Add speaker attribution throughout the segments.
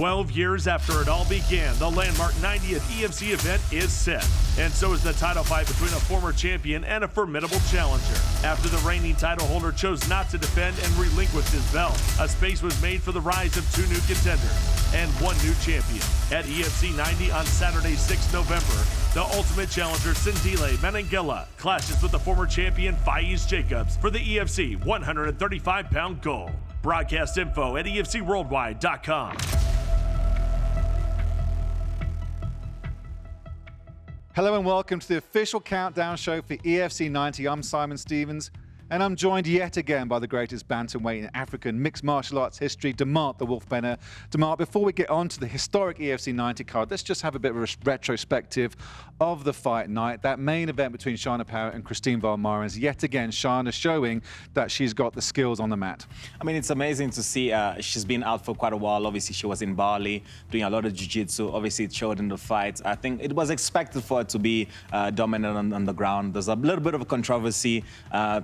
Speaker 1: 12 years after it all began, the landmark 90th EFC event is set. And so is the title fight between a former champion and a formidable challenger. After the reigning title holder chose not to defend and relinquished his belt, a space was made for the rise of two new contenders and one new champion. At EFC 90 on Saturday, 6 November, the Ultimate Challenger Sindile Menengela clashes with the former champion Faiz Jacobs for the EFC 135-pound gold. Broadcast info at EFCworldwide.com.
Speaker 2: Hello and welcome to the official countdown show for EFC 90. I'm Simon Stevens, and I'm joined yet again by the greatest bantamweight in African mixed martial arts history, Demart the Wolf Benner. Demart, before we get on to the historic EFC 90 card, let's just have a bit of a retrospective of the fight night. That main event between Shana Parrott and Christine Valmarez. Yet again, Shana showing that she's got the skills on the mat.
Speaker 3: I mean, it's amazing to see. She's been out for quite a while. Obviously, she was in Bali doing a lot of jiu-jitsu. Obviously, it showed in the fight. I think it was expected for her to be dominant on the ground. There's a little bit of a controversy.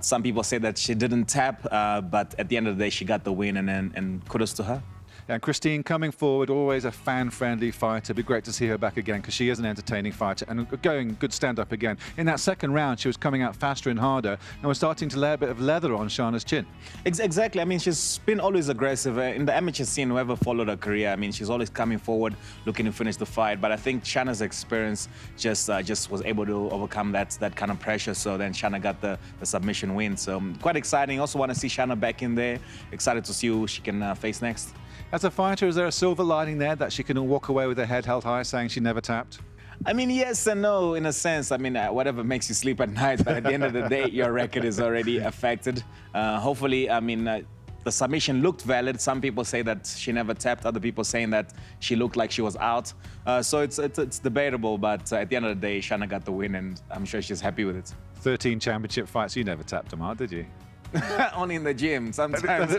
Speaker 3: Some people say that she didn't tap, but at the end of the day, she got the win, and kudos to her.
Speaker 2: And Christine coming forward, always a fan-friendly fighter. It'd be great to see her back again because she is an entertaining fighter and going good stand-up again. In that second round, she was coming out faster and harder and was starting to lay a bit of leather on Shana's chin.
Speaker 3: Exactly. I mean, she's been always aggressive. In the amateur scene, whoever followed her career, I mean, she's always coming forward, looking to finish the fight. But I think Shana's experience just was able to overcome that kind of pressure. So then Shana got the submission win. So quite exciting. Also want to see Shana back in there. Excited to see who she can face next.
Speaker 2: As a fighter, is there a silver lining there that she can walk away with her head held high saying she never tapped?
Speaker 3: I mean, yes and no, in a sense. I mean, whatever makes you sleep at night, but at the end of the day, your record is already affected. Hopefully, I mean, the submission looked valid. Some people say that she never tapped. Other people saying that she looked like she was out. So it's debatable, but at the end of the day, Shana got the win, and I'm sure she's happy with it.
Speaker 2: 13 championship fights. You never tapped them out, did you?
Speaker 3: Only in the gym, sometimes.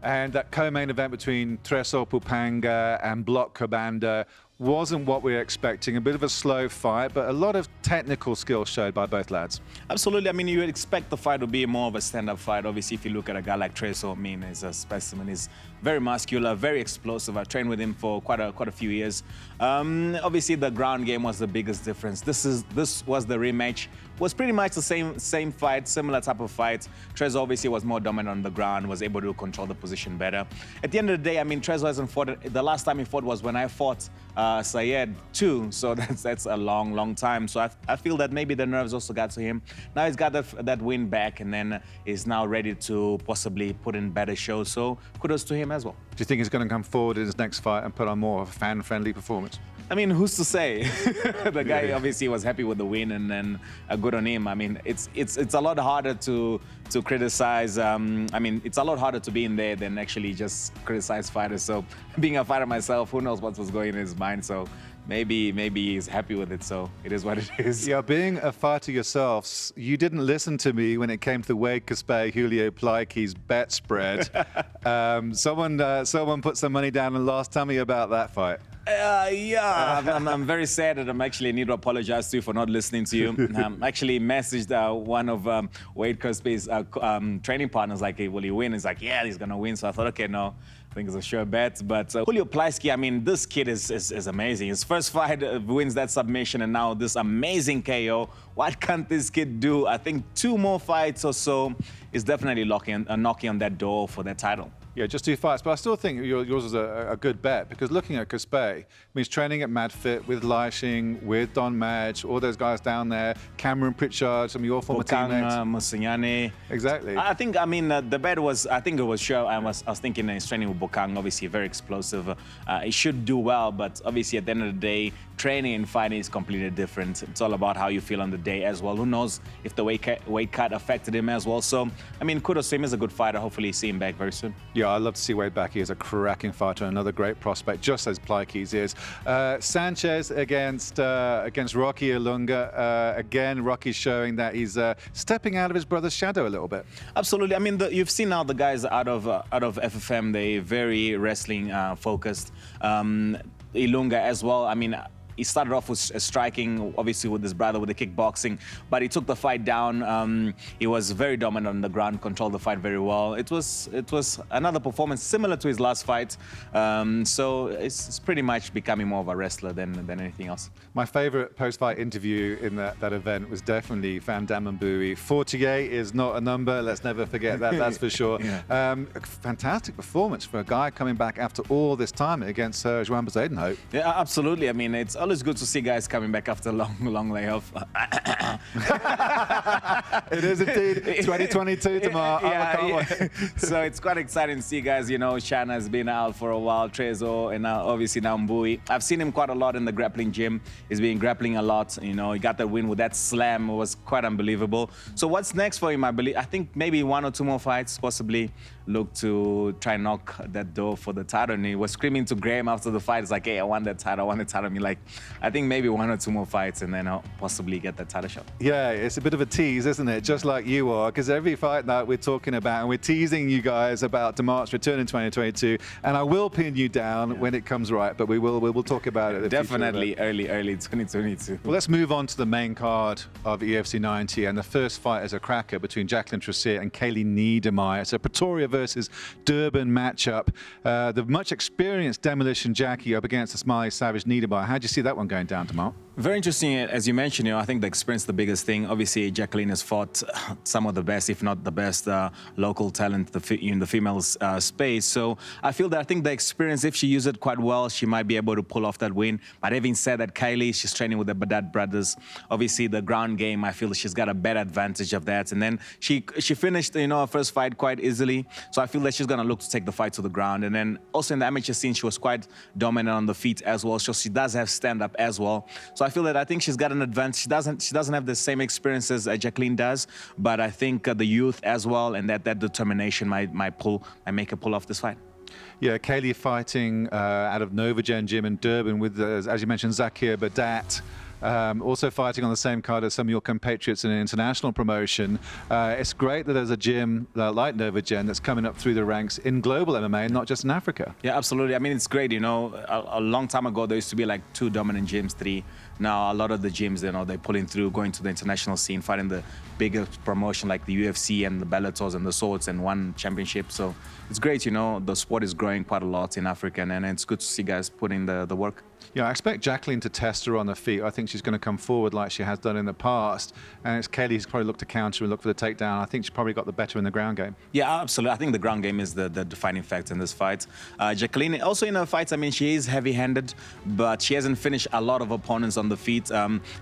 Speaker 2: And that co-main event between Tresor Pupanga and Block Kabanda wasn't what we were expecting. A bit of a slow fight, but a lot of technical skills showed by both lads.
Speaker 3: Absolutely. I mean, you would expect the fight to be more of a stand-up fight. Obviously, if you look at a guy like Tresor, I mean, he's a specimen. He's very muscular, very explosive. I've trained with him for quite a few years. Obviously, the ground game was the biggest difference. This was the rematch. Was pretty much the same fight, similar type of fight. Tresor obviously was more dominant on the ground, was able to control the position better. At the end of the day, I mean, Tresor hasn't fought. The last time he fought was when I fought Sayed too, so that's a long time. So I feel that maybe the nerves also got to him. Now he's got that win back, and then is now ready to possibly put in better shows. So kudos to him as well.
Speaker 2: Do you think he's going to come forward in his next fight and put on more of a fan-friendly performance?
Speaker 3: I mean, who's to say? The guy obviously was happy with the win, and then good on him. I mean, it's a lot harder to criticize. I mean, it's a lot harder to be in there than actually just criticize fighters. So being a fighter myself, who knows what was going in his mind? So maybe he's happy with it. So it is what it is.
Speaker 2: Yeah, being a fighter yourself, you didn't listen to me when it came to the Wade Kasper Julio Plaiki's bet spread. Someone put some money down and lost. Tell me about that fight.
Speaker 3: Yeah, I'm very sad that I need to apologize to you for not listening to you. Actually messaged one of Wade Kasper's training partners, like, hey, will he win? He's like, yeah, he's going to win. So I thought, okay, no, I think it's a sure bet. But Julio Plaiski, I mean, this kid is amazing. His first fight wins that submission, and now this amazing KO. What can't this kid do? I think 2 more fights or so is definitely knocking on that door for that title.
Speaker 2: Yeah, just 2 fights, but I still think yours is a good bet, because looking at Kasper, he's training at MadFit with Leishing, with Don Madge, all those guys down there, Cameron Pritchard, some of your former teammates.
Speaker 3: Musinyane.
Speaker 2: Exactly.
Speaker 3: I think, I mean, the bet was, I think it was sure. I was thinking he's training with Bokang, obviously very explosive. He should do well, but obviously at the end of the day, training and fighting is completely different. It's all about how you feel on the day as well. Who knows if the weight cut affected him as well. So, I mean, kudos to him. He's a good fighter. Hopefully see him back very soon.
Speaker 2: Yeah, I'd love to see Wade back. He is a cracking fighter, another great prospect, just as Plaiki's is. Sanchez against Rocky Ilunga. Again, Rocky's showing that he's stepping out of his brother's shadow a little bit.
Speaker 3: Absolutely. I mean, you've seen now the guys out of FFM. They very wrestling focused. Ilunga as well. I mean, he started off with striking, obviously with his brother, with the kickboxing, but he took the fight down. He was very dominant on the ground, controlled the fight very well. It was another performance similar to his last fight. So it's pretty much becoming more of a wrestler than anything else.
Speaker 2: My favorite post-fight interview in that event was definitely Van Damme and Bowie. 48 is not a number. Let's never forget that. That's for sure.
Speaker 3: Yeah.
Speaker 2: A fantastic performance for a guy coming back after all this time against Johan Bezuidenhout.
Speaker 3: Yeah, absolutely. I mean, it's always good to see guys coming back after a long layoff.
Speaker 2: It is indeed 2022 tomorrow.
Speaker 3: Yeah. So it's quite exciting to see guys. You know, Shanna has been out for a while, Trezo, and now obviously now Mbui. I've seen him quite a lot in the grappling gym. He's been grappling a lot. You know, he got that win with that slam. It was quite unbelievable. So what's next for him? I think maybe 1 or 2 more fights, possibly look to try and knock that door for the title. And he was screaming to Graham after the fight. It's like, hey, I want that title. I want the title. I mean, like, I think maybe 1 or 2 more fights, and then I'll possibly get that title shot.
Speaker 2: Yeah, it's a bit of a tease, isn't it? Just like you are, because every fight that we're talking about, and we're teasing you guys about Demart's return in 2022, and I will pin you down when it comes right, but we will talk about it.
Speaker 3: Definitely early 2022.
Speaker 2: Well, let's move on to the main card of EFC 90, and the first fight is a cracker between Jacqueline Tressier and Kaylee Niedermeyer. It's a Pretoria versus Durban matchup. The much experienced Demolition Jackie up against the Smiley Savage Niedermeyer. How do you see that one going down, Demar?
Speaker 3: Very interesting, as you mentioned. You know, I think the experience is the biggest thing. Obviously, Jacqueline has fought some of the best, if not the best, local talent in the females space. So I feel that I think the experience, if she uses it quite well, she might be able to pull off that win. But having said that, Kaylee, she's training with the Badat brothers. Obviously, the ground game, I feel she's got a better advantage of that. And then she finished, you know, her first fight quite easily. So I feel that she's going to look to take the fight to the ground. And then also in the amateur scene, she was quite dominant on the feet as well. So she does have stand-up as well. So I feel that I think she's got an advantage. She doesn't have the same experience as Jacqueline does, but I think the youth as well and that determination might make her pull off this fight.
Speaker 2: Yeah, Kaylee fighting out of Novagen Gym in Durban with, as you mentioned, Zakir Badat. Also fighting on the same card as some of your compatriots in an international promotion. It's great that there's a gym like Novagen that's coming up through the ranks in global MMA, not just in Africa.
Speaker 3: Yeah, absolutely. I mean, it's great. You know, a long time ago, there used to be like 2 dominant gyms, 3. Now, a lot of the gyms, you know, they're pulling through, going to the international scene, fighting the bigger promotion like the UFC and the Bellators and the Swords and one championship. So it's great, you know, the sport is growing quite a lot in Africa, and it's good to see guys putting the work.
Speaker 2: Yeah, I expect Jacqueline to test her on the feet. I think she's going to come forward like she has done in the past. And it's Kaylee who's probably looked to counter and look for the takedown. I think she's probably got the better in the ground game.
Speaker 3: Yeah, absolutely. I think the ground game is the defining factor in this fight. Jacqueline, also in her fights, I mean, she is heavy-handed, but she hasn't finished a lot of opponents on the feet.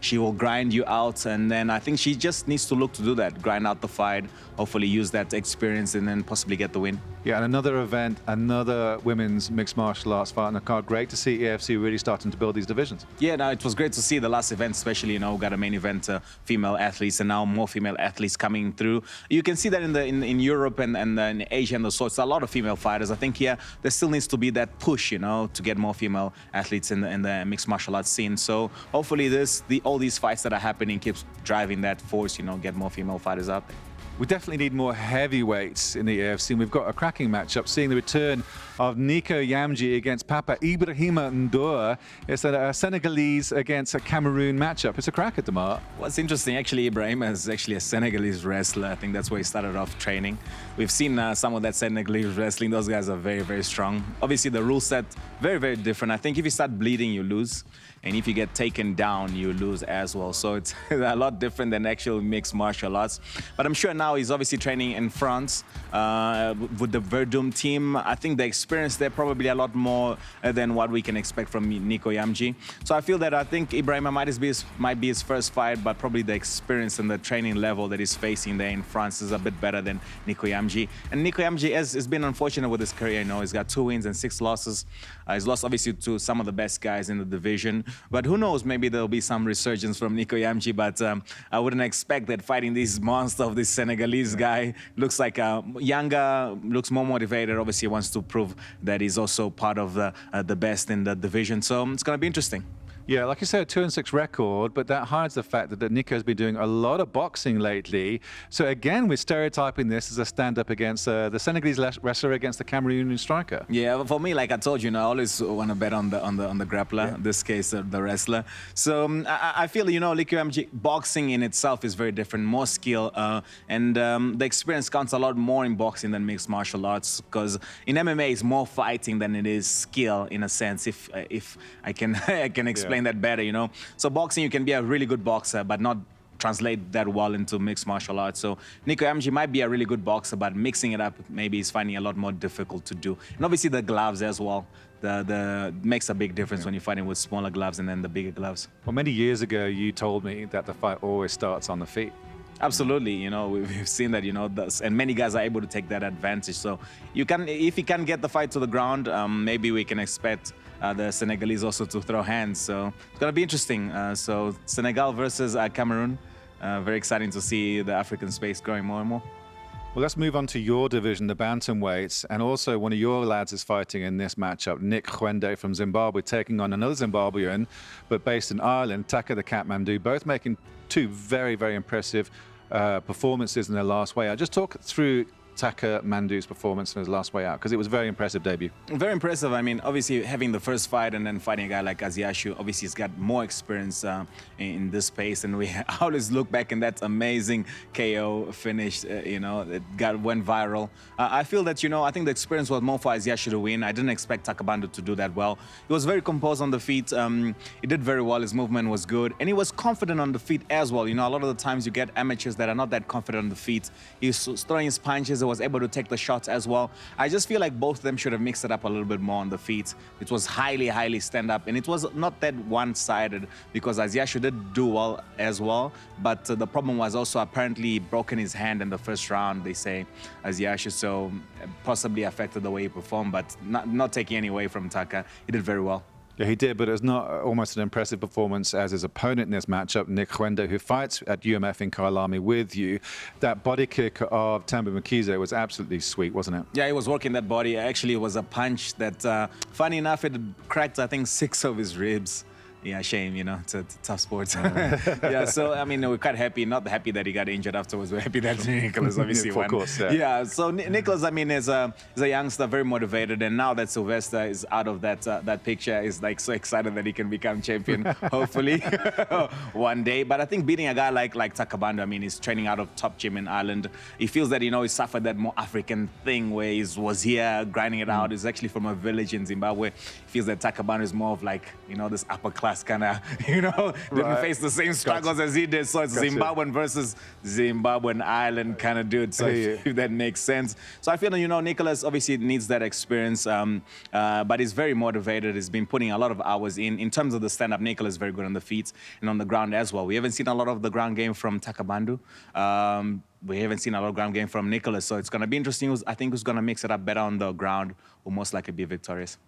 Speaker 3: She will grind you out, and then I think she just needs to look to do that, grind out the fight, hopefully use that experience, and then possibly get the win.
Speaker 2: Yeah, and another event, another women's mixed martial arts fight on the card. Great to see EFC really starting to build these divisions.
Speaker 3: Yeah, no, it was great to see the last event, especially, you know, got a main event, female athletes, and now more female athletes coming through. You can see that in Europe and in Asia and so it's a lot of female fighters. I think, yeah, there still needs to be that push, you know, to get more female athletes in the mixed martial arts scene. So hopefully all these fights that are happening keeps driving that force, you know, get more female fighters out there.
Speaker 2: We definitely need more heavyweights in the EFC, and we've got a cracking matchup, seeing the return of Nico Yamji against Papa Ibrahima Ndour. It's a Senegalese against a Cameroon matchup. It's a cracker, Demar.
Speaker 3: What's interesting, actually, Ibrahima is actually a Senegalese wrestler. I think that's where he started off training. We've seen some of that Senegalese wrestling. Those guys are very, very strong. Obviously, the rule set, very, very different. I think if you start bleeding, you lose. And if you get taken down, you lose as well. So it's a lot different than actual mixed martial arts. But I'm sure now he's obviously training in France with the Verdum team. I think the experience there probably a lot more than what we can expect from Nico Yamji. So I feel that I think Ibrahima might be his first fight, but probably the experience and the training level that he's facing there in France is a bit better than Nico Yamji. And Nico Yamji has been unfortunate with his career. You know, he's got 2 wins and 6 losses. He's lost obviously to some of the best guys in the division. But who knows, maybe there'll be some resurgence from Nico Yamji, but I wouldn't expect that fighting this monster of this Senegalese guy. Looks like younger, looks more motivated, obviously wants to prove that he's also part of the best in the division. So it's going to be interesting.
Speaker 2: Yeah, like you said, a 2-6 record, but that hides the fact that Nico's been doing a lot of boxing lately. So again, we're stereotyping this as a stand-up against the Senegalese wrestler against the Cameroonian striker.
Speaker 3: Yeah, for me, like I told you, I always want to bet on the grappler. In this case, the wrestler. So I feel, Liku MG boxing in itself is very different, more skill, and the experience counts a lot more in boxing than mixed martial arts, because in MMA it's more fighting than it is skill, in a sense. If I can I can explain that better, So boxing, you can be a really good boxer, but not translate that well into mixed martial arts. So Nico MG might be a really good boxer, but mixing it up maybe is finding a lot more difficult to do. And obviously the gloves as well. The makes a big difference when you're fighting with smaller gloves and then the bigger gloves.
Speaker 2: Well, many years ago, you told me that the fight always starts on the feet.
Speaker 3: Absolutely, we've seen that, and many guys are able to take that advantage. So if you can get the fight to the ground, maybe we can expect the Senegalese also to throw hands. So it's gonna be interesting. So Senegal versus Cameroon, very exciting to see the African space growing more and more.
Speaker 2: Well, let's move on to your division, the Bantamweights, and also one of your lads is fighting in this matchup, Nick Gwende from Zimbabwe, taking on another Zimbabwean, but based in Ireland, Taka the Kathmandu, both making two very, very impressive performances in their last way out. Just talk through Taka Mandu's performance in his last way out, because it was a very impressive debut.
Speaker 3: Very impressive. I mean, obviously having the first fight and then fighting a guy like Aziashu, obviously he's got more experience in this space, and we always look back in that amazing KO finish, that went viral. I feel that, I think the experience was more for Aziashu to win. I didn't expect Taka Mandu to do that well. He was very composed on the feet. He did very well. His movement was good, and he was confident on the feet as well. A lot of the times you get amateurs that are not that confident on the feet. He was throwing his punches, was able to take the shots as well. I just feel like both of them should have mixed it up a little bit more on the feet. It was highly, highly stand-up, and it was not that one-sided, because Aziashu did do well as well, but the problem was also apparently broken his hand in the first round, they say, Aziashu, so possibly affected the way he performed, but not taking any away from Taka. He did very well.
Speaker 2: Yeah, he did, but it was not almost an impressive performance as his opponent in this matchup, Nick Gwende, who fights at UMF in Kailami with you. That body kick of Themba Mkhize was absolutely sweet, wasn't it?
Speaker 3: Yeah, he was working that body. Actually, it was a punch that, funny enough, it cracked, I think, 6 of his ribs. Yeah, shame, it's a tough sport. Yeah, so, I mean, we're quite happy. Not happy that he got injured afterwards. We're happy that Nicholas obviously won.
Speaker 2: Of course,
Speaker 3: yeah. So Nicholas, I mean, is a youngster, very motivated. And now that Sylvester is out of that picture, is like so excited that he can become champion, hopefully, one day. But I think beating a guy like Taka Mandu, I mean, he's training out of top gym in Ireland. He feels that, he suffered that more African thing where he was here grinding it out. He's actually from a village in Zimbabwe. He feels that Taka Mandu is more of like, this upper class kind of, didn't face the same struggles as he did. So it's Zimbabwean versus Zimbabwean Ireland kind of dude. So if that makes sense. So I feel, Nicholas obviously needs that experience, but he's very motivated. He's been putting a lot of hours in. In terms of the stand-up, Nicholas is very good on the feet and on the ground as well. We haven't seen a lot of the ground game from Taka Mandu. We haven't seen a lot of ground game from Nicholas. So it's going to be interesting. I think who's going to mix it up better on the ground will most likely be victorious.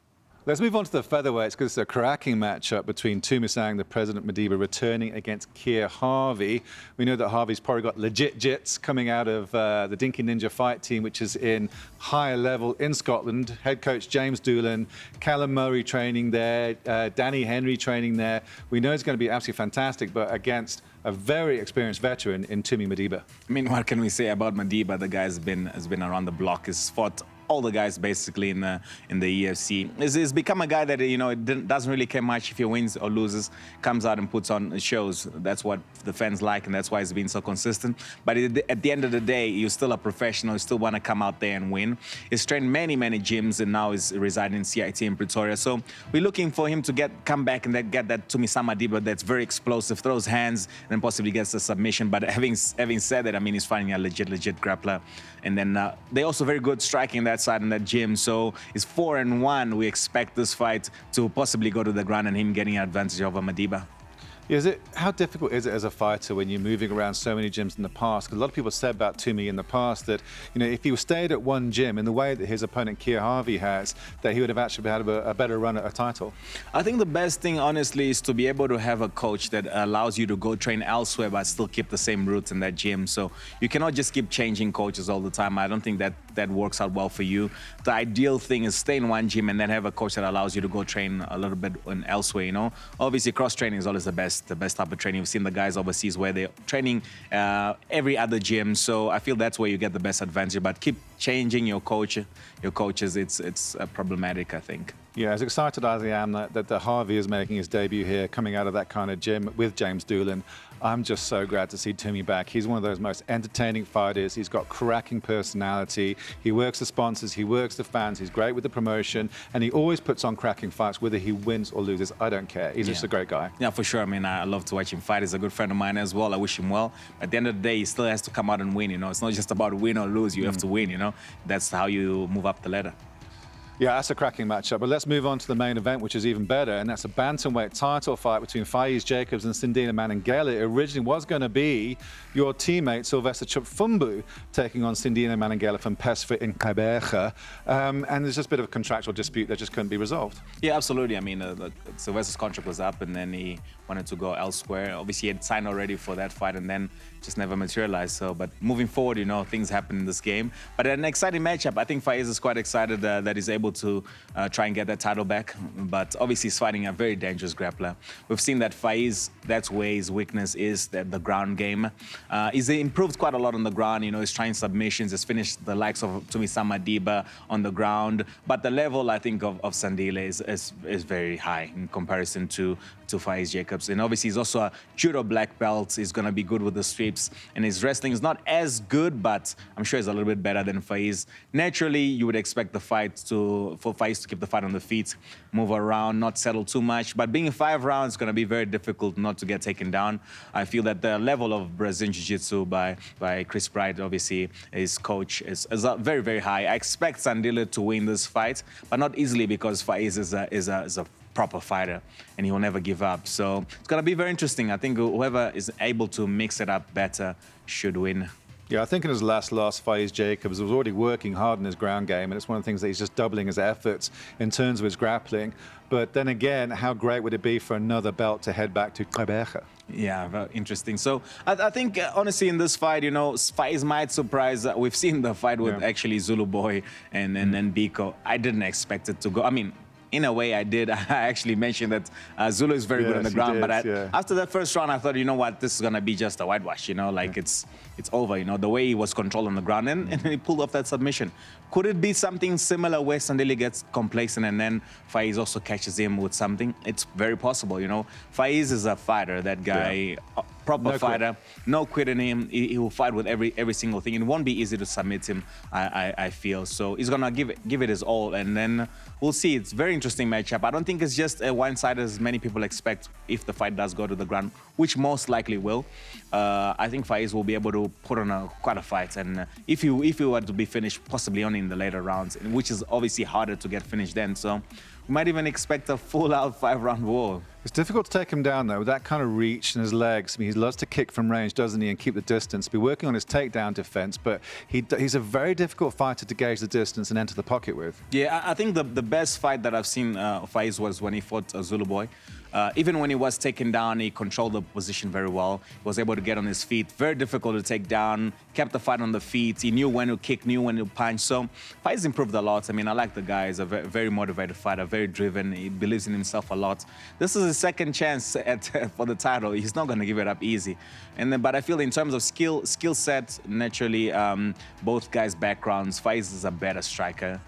Speaker 2: Let's move on to the featherweights, because it's a cracking matchup between Tumusang, the President Madiba, returning against Keir Harvey. We know that Harvey's probably got legit jits coming out of the Dinky Ninja fight team, which is in higher level in Scotland. Head coach James Doolan, Callum Murray training there, Danny Henry training there. We know it's going to be absolutely fantastic, but against a very experienced veteran in Tumi Madiba. I
Speaker 3: mean, what can we say about Madiba? The guy has been around the block. He's fought all the guys basically in the EFC. He's become a guy that doesn't really care much if he wins or loses. Comes out and puts on shows. That's what the fans like, and that's why he's been so consistent. But at the end of the day, you're still a professional. You still want to come out there and win. He's trained many gyms, and now he's residing in CIT in Pretoria. So we're looking for him to come back and get that Tumusang Madiba that's very explosive, throws hands, and then possibly gets a submission. But having said that, I mean, he's fighting a legit grappler. And then they're also very good striking that side in that gym. So it's 4-1. We expect this fight to possibly go to the ground and him getting an advantage over Madiba.
Speaker 2: How difficult is it as a fighter when you're moving around so many gyms in the past? Because a lot of people said about Tumi in the past that, if he stayed at one gym in the way that his opponent Keir Harvey has, that he would have actually had a better run at a title.
Speaker 3: I think the best thing, honestly, is to be able to have a coach that allows you to go train elsewhere but still keep the same roots in that gym. So you cannot just keep changing coaches all the time. I don't think that that works out well for you. The ideal thing is stay in one gym and then have a coach that allows you to go train a little bit elsewhere, you know. Obviously, cross-training is always the best type of training. We've seen the guys overseas where they're training every other gym. So I feel that's where you get the best advantage. But keep changing your coaches. It's problematic, I think.
Speaker 2: Yeah, as excited as I am that the Harvey is making his debut here, coming out of that kind of gym with James Doolan, I'm just so glad to see Timmy back. He's one of those most entertaining fighters. He's got cracking personality. He works the sponsors, he works the fans, he's great with the promotion, and he always puts on cracking fights, whether he wins or loses. I don't care. He's just a great guy.
Speaker 3: Yeah, for sure. I mean, I love to watch him fight. He's a good friend of mine as well. I wish him well. At the end of the day, he still has to come out and win, you know. It's not just about win or lose. You have to win, you know. That's how you move up the ladder.
Speaker 2: Yeah, that's a cracking matchup. But let's move on to the main event, which is even better, and that's a bantamweight title fight between Faiz Jacobs and Sindina Manangela. It originally was going to be your teammate Sylvester Chupfumbu taking on Sindina Manangela from PESFA in Gqeberha, and there's just a bit of a contractual dispute that just couldn't be resolved.
Speaker 3: Yeah, absolutely. I mean, Sylvester's contract was up, and then he wanted to go elsewhere. Obviously, he had signed already for that fight, and then just never materialized. So, but moving forward, you know, things happen in this game. But an exciting matchup. I think Faiz is quite excited that he's able to try and get that title back. But obviously, he's fighting a very dangerous grappler. We've seen that Faiz, that's where his weakness is, the ground game. He's improved quite a lot on the ground. You know, he's trying submissions. He's finished the likes of Tumisama Diba on the ground. But the level, I think, of Sandile is very high in comparison to Faiz Jacobs. And obviously, he's also a judo black belt. He's going to be good with the sweeps. And his wrestling is not as good, but I'm sure he's a little bit better than Faiz. Naturally, you would expect the fight for Faiz to keep the fight on the feet, move around, not settle too much. But being in 5 rounds is going to be very difficult not to get taken down. I feel that the level of Brazilian Jiu-Jitsu by Chris Bright, obviously, his coach, is very, very high. I expect Sandile to win this fight, but not easily because Faiz is a proper fighter and he will never give up. So it's going to be very interesting. I think whoever is able to mix it up better should win.
Speaker 2: Yeah, I think in his last loss, Faiz Jacobs was already working hard in his ground game, and it's one of the things that he's just doubling his efforts in terms of his grappling. But then again, how great would it be for another belt to head back to Gqeberha?
Speaker 3: Yeah, very interesting. So I think, honestly, in this fight, you know, Faiz might surprise. We've seen the fight with actually Zulu Boy and Biko. I didn't expect it to go. I mean, in a way, I did. I actually mentioned that Zulu is very good on the ground. But after that first round, I thought, you know what, this is going to be just a whitewash, you know, like it's over, you know, the way he was controlled on the ground. And he pulled off that submission. Could it be something similar where Sandile gets complacent and then Faiz also catches him with something? It's very possible, you know. Faiz is a fighter, that guy. Proper fighter, no quit in him. He will fight with every single thing. It won't be easy to submit him, I feel. So he's gonna give it his all, and then we'll see. It's a very interesting matchup. I don't think it's just a one-sided as many people expect if the fight does go to the ground, which most likely will. I think Faiz will be able to put on quite a fight, and if he were to be finished, possibly only in the later rounds, which is obviously harder to get finished then. So we might even expect a full-out 5-round war.
Speaker 2: It's difficult to take him down, though, with that kind of reach in his legs. I mean, he loves to kick from range, doesn't he, and keep the distance, be working on his takedown defense, but he's a very difficult fighter to gauge the distance and enter the pocket with.
Speaker 3: Yeah, I think the best fight that I've seen Faiz was when he fought Zulu Boy. Even when he was taken down, he controlled the position very well. He was able to get on his feet. Very difficult to take down. Kept the fight on the feet. He knew when to kick, knew when to punch. So Faiz improved a lot. I mean, I like the guy. He's a very motivated fighter, very driven. He believes in himself a lot. This is his second chance for the title. He's not going to give it up easy. But I feel in terms of skill set, naturally, both guys' backgrounds, Faiz is a better striker.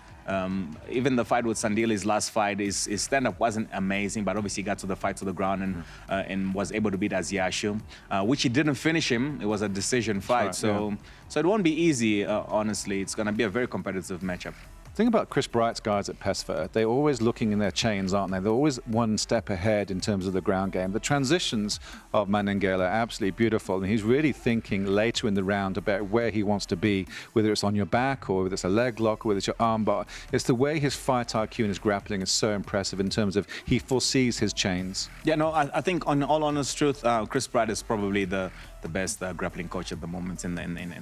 Speaker 3: Even the fight with Sandile's last fight, his stand-up wasn't amazing, but obviously he got to the fight to the ground and was able to beat Aziashu, which he didn't finish him. It was a decision fight, right, so it won't be easy, honestly. It's going to be a very competitive matchup.
Speaker 2: The thing about Chris Bright's guys at PESFA, they're always looking in their chains, aren't they? They're always one step ahead in terms of the ground game. The transitions of Manangela are absolutely beautiful, and he's really thinking later in the round about where he wants to be, whether it's on your back or whether it's a leg lock or whether it's your arm bar. It's the way his fight IQ and his grappling is so impressive in terms of he foresees his chains.
Speaker 3: Yeah, no, I think on all honest truth, Chris Bright is probably the best grappling coach at the moment in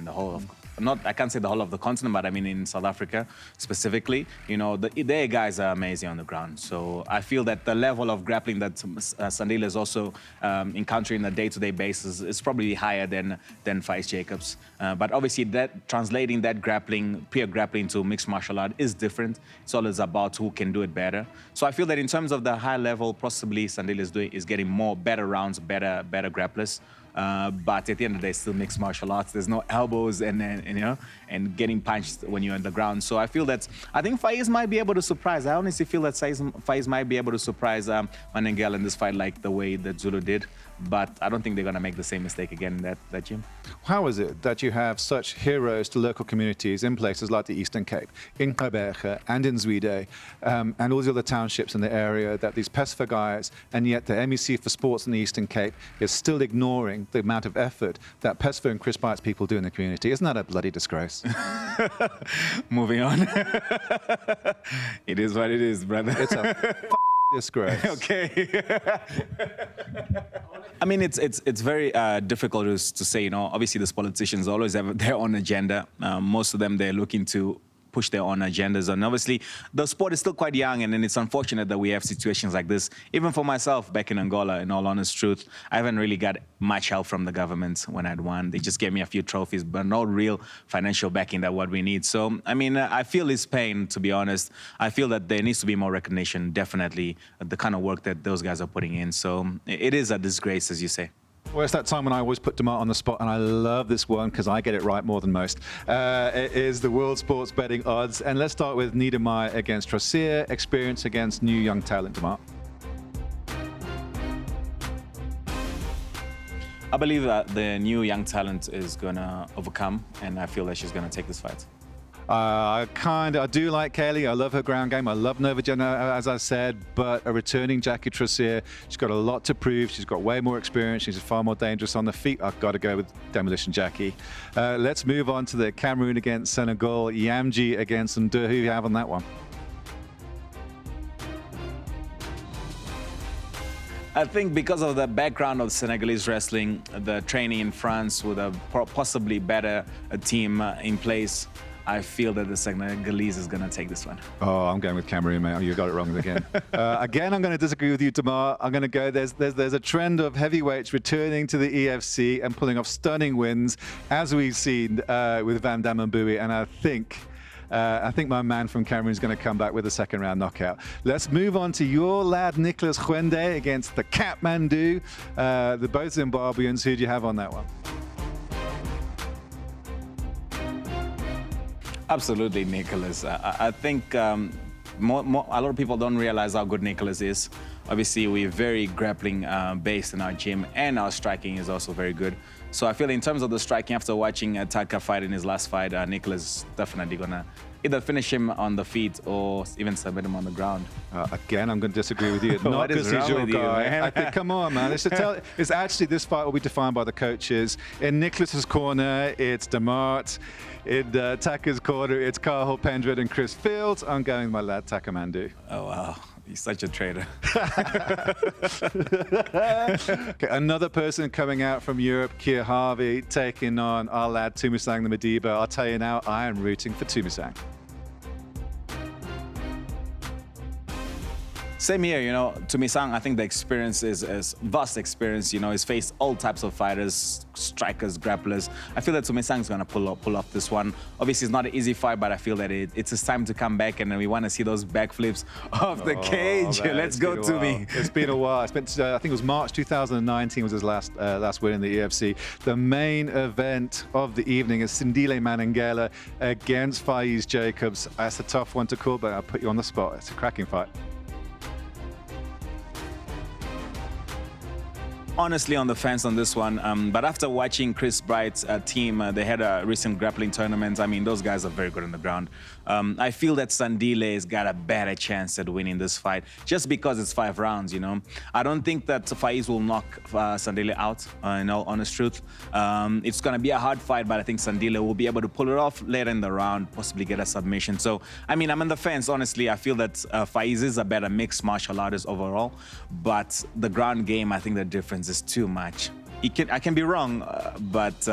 Speaker 3: the whole I can't say the whole of the continent, but I mean in South Africa specifically, you know, their guys are amazing on the ground. So I feel that the level of grappling that Sandile is also encountering on a day-to-day basis is probably higher than Faiz Jacobs. But obviously that translating that grappling, pure grappling to mixed martial art is different. It's always about who can do it better. So I feel that in terms of the high level, possibly Sandile is getting more better rounds, better grapplers. But at the end of the day, still mixed martial arts. There's no elbows and getting punched when you're on the ground. So I feel that I think Faiz might be able to surprise. I honestly feel that Faiz might be able to surprise Manengela in this fight like the way that Zulu did. But I don't think they're going to make the same mistake again in that gym.
Speaker 2: How is it that you have such heroes to local communities in places like the Eastern Cape, in Gqeberha and in Zwide, and all the other townships in the area, that these PESFA guys, and yet the MEC for Sports in the Eastern Cape is still ignoring the amount of effort that PESFA and Chris Bites people do in the community? Isn't that a bloody disgrace?
Speaker 3: Moving on. It is what it is, brother.
Speaker 2: It's a disgrace.
Speaker 3: Okay. I mean, it's very difficult to say, you know, obviously these politicians always have their own agenda. Most of them, they're looking to push their own agendas. And obviously, the sport is still quite young, and it's unfortunate that we have situations like this. Even for myself, back in Angola, in all honest truth, I haven't really got much help from the government when I'd won. They just gave me a few trophies, but no real financial backing that what we need. So, I mean, I feel his pain, to be honest. I feel that there needs to be more recognition, definitely, the kind of work that those guys are putting in. So it is a disgrace, as you say.
Speaker 2: Well, it's that time when I always put Demar on the spot, and I love this one because I get it right more than most. It is the World Sports Betting Odds. And let's start with Niedermeyer against Trosier, experience against new young talent, Demar.
Speaker 3: I believe that the new young talent is going to overcome, and I feel that she's going to take this fight.
Speaker 2: I do like Kaylee. I love her ground game. I love Novogena, as I said, but a returning Jackie Trosier, she's got a lot to prove. She's got way more experience. She's far more dangerous on the feet. I've got to go with Demolition Jackie. Let's move on to the Cameroon against Senegal, Yamji against Ndu. Who do you have on that one?
Speaker 3: I think because of the background of Senegalese wrestling, the training in France with a possibly better team in place, I feel that the Senegalese is going to take this one.
Speaker 2: Oh, I'm going with Cameroon, mate. You got it wrong again. Again, I'm going to disagree with you, Demar. I'm going to go, there's a trend of heavyweights returning to the EFC and pulling off stunning wins, as we've seen with Van Damme and Bowie, and I think my man from Cameroon is going to come back with a second-round knockout. Let's move on to your lad, Nicholas Gwende, against the Kathmandu. The both Zimbabweans. Who do you have on that one?
Speaker 3: Absolutely, Nicholas. I think a lot of people don't realize how good Nicholas is. Obviously, we're very grappling based in our gym, and our striking is also very good. So I feel in terms of the striking, after watching Taka fight in his last fight, Nicholas is definitely going to either finish him on the feet or even submit him on the ground.
Speaker 2: Again, I'm going to disagree with you. Not because he's your guy. I think, come on, man. It's actually, this fight will be defined by the coaches. In Nicholas's corner, it's Demart. In Taka's corner, it's Carl Pendred and Chris Fields. I'm going with my lad, Takamandu.
Speaker 3: Oh, wow. He's such a traitor.
Speaker 2: Okay, another person coming out from Europe, Keir Harvey, taking on our lad, Tumusang the Madiba. I'll tell you now, I am rooting for Tumusang.
Speaker 3: Same here, you know, Tumusang, I think the experience is vast experience. You know, he's faced all types of fighters, strikers, grapplers. I feel that Tumusang is going to pull off this one. Obviously, it's not an easy fight, but I feel that it's his time to come back, and we want to see those backflips off the cage.
Speaker 2: Man,
Speaker 3: Let's go, Tumi.
Speaker 2: It's been a while. I think it was March 2019 was his last win in the EFC. The main event of the evening is Sindile Manengela against Faiz Jacobs. That's a tough one to call, but I'll put you on the spot. It's a cracking fight.
Speaker 3: Honestly on the fence on this one, but after watching Chris Bright's team, they had a recent grappling tournament. I mean, those guys are very good on the ground. I feel that Sandile has got a better chance at winning this fight just because it's 5 rounds, you know. I don't think that Faiz will knock Sandile out, in all honest truth. It's going to be a hard fight, but I think Sandile will be able to pull it off later in the round, possibly get a submission. So, I mean, I'm on the fence, honestly. I feel that Faiz is a better mixed martial artist overall, but the ground game, I think the difference is too much. I can be wrong, but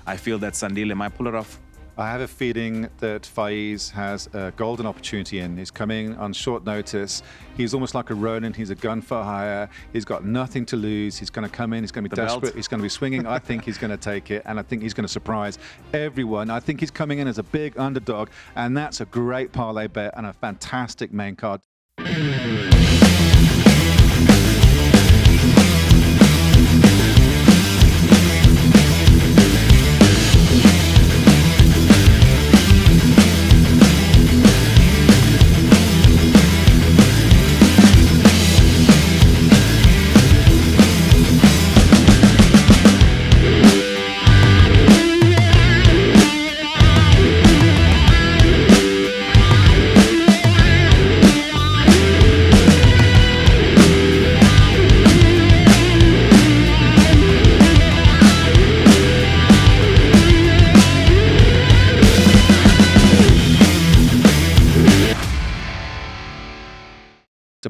Speaker 3: I feel that Sandile might pull it off.
Speaker 2: I have a feeling that Faiz has a golden opportunity in. He's coming on short notice. He's almost like a Ronin. He's a gun for hire. He's got nothing to lose. He's going to come in. He's going to be desperate.
Speaker 3: Belt.
Speaker 2: He's going to be swinging. I think he's going to take it, and I think he's going to surprise everyone. I think he's coming in as a big underdog, and that's a great parlay bet and a fantastic main card.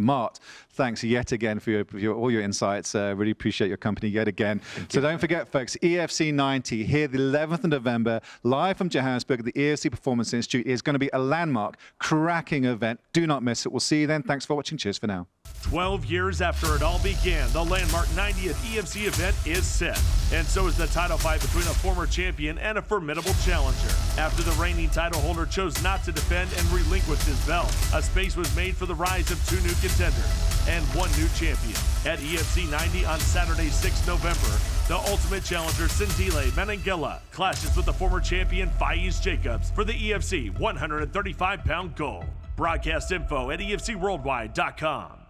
Speaker 2: Mart, thanks yet again for all your insights. Really appreciate your company yet again. So don't forget, folks, EFC 90 here the 11th of November, live from Johannesburg at the EFC Performance Institute. Is going to be a landmark, cracking event. Do not miss it. We'll see you then. Thanks for watching. Cheers for now.
Speaker 1: 12 years after it all began, the landmark 90th EFC event is set. And so is the title fight between a former champion and a formidable challenger. After the reigning title holder chose not to defend and relinquished his belt, a space was made for the rise of two new contenders and one new champion. At EFC 90 on Saturday, 6 November, the Ultimate Challenger Sindile Menengela clashes with the former champion Faiz Jacobs for the EFC 135-pound gold. Broadcast info at EFCworldwide.com.